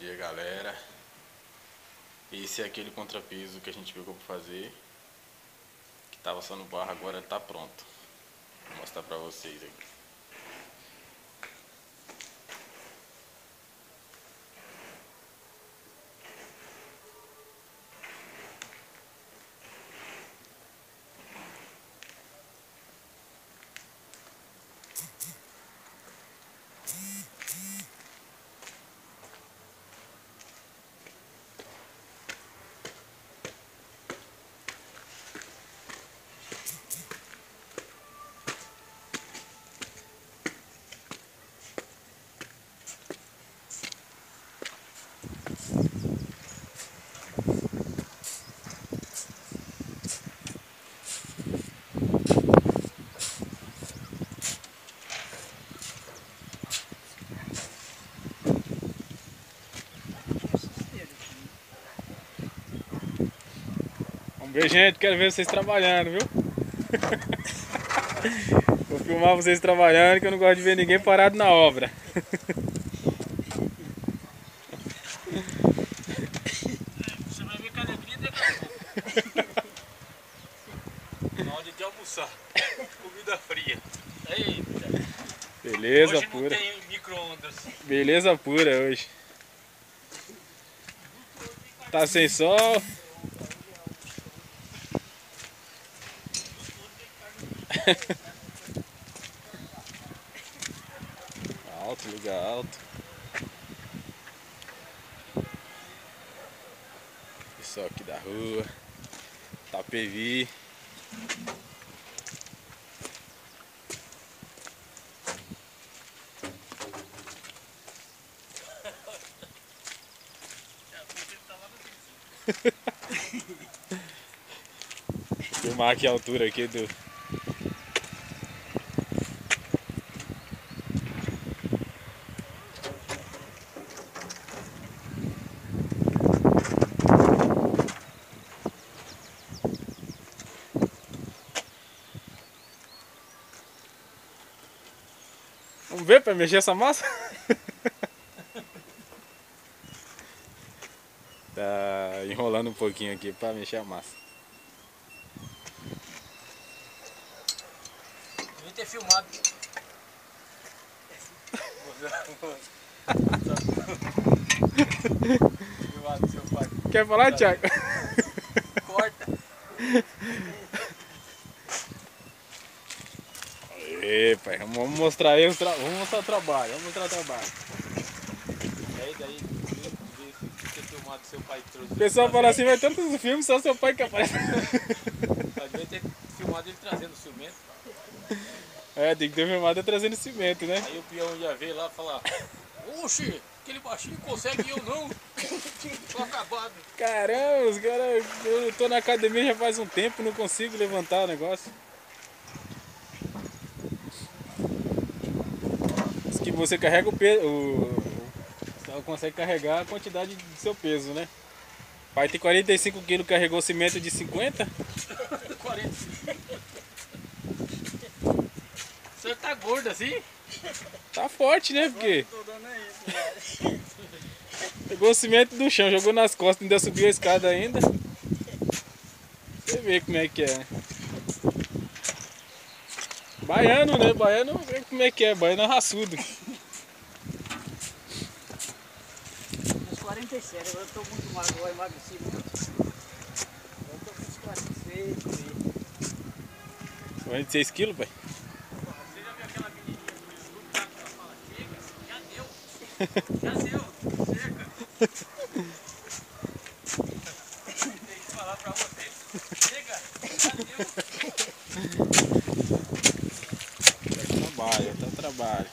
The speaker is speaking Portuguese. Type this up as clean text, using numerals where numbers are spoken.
dia, galera. Esse é aquele contrapiso que a gente pegou pra fazer, que tava só no barro, agora tá pronto. Vou mostrar pra vocês aqui. Vamos ver, gente, quero ver vocês trabalhando, viu? Vou filmar vocês trabalhando, que eu não gosto de ver ninguém parado na obra. Você vai ver que a alegria daqui a pouco. Na hora de almoçar, comida fria. Eita. Beleza Hoje pura. não tem micro-ondas. Beleza pura hoje. Tá sem sol. Alto, lugar alto. Pessoal aqui da rua. Tapevi. Filmar aqui a altura aqui do... Vamos ver para mexer essa massa? Tá enrolando um pouquinho aqui para mexer a massa. Devia ter filmado. Filmado seu pai. Quer falar, Thiago? Corta. Pai, vamos mostrar aí vamos mostrar o trabalho, Daí, ter filmado seu pai trouxe. O pessoal fala assim, vai tantos filmes, só seu pai que aparece. Devia ter filmado ele trazendo cimento. É, tem que ter filmado ele trazendo cimento, né? Aí o peão ia ver lá e falar: oxe, aquele baixinho consegue e eu não. Tô acabado. Caramba, os caras, eu tô na academia já faz um tempo, não consigo levantar o negócio. Diz que você carrega o peso, só consegue carregar a quantidade do seu peso, né? O pai tem 45 kg, carregou cimento de 50? 45. O senhor tá gordo assim? Tá forte, né? Porque Tô dando isso, pegou o cimento do chão, jogou nas costas, ainda subiu a escada ainda. Você vê como é que é, né? Baiano, né? Baiano, vê como é que é, baiano é raçudo. Uns 47, agora eu tô muito magro, eu emagreci muito. Eu tô com uns 46 por aí. 46 kg, pai? Você já viu aquela menininha do YouTube lá que ela fala: chega, já deu, chega. Tem que falar pra você: chega, já deu. Trabalho, tá trabalho.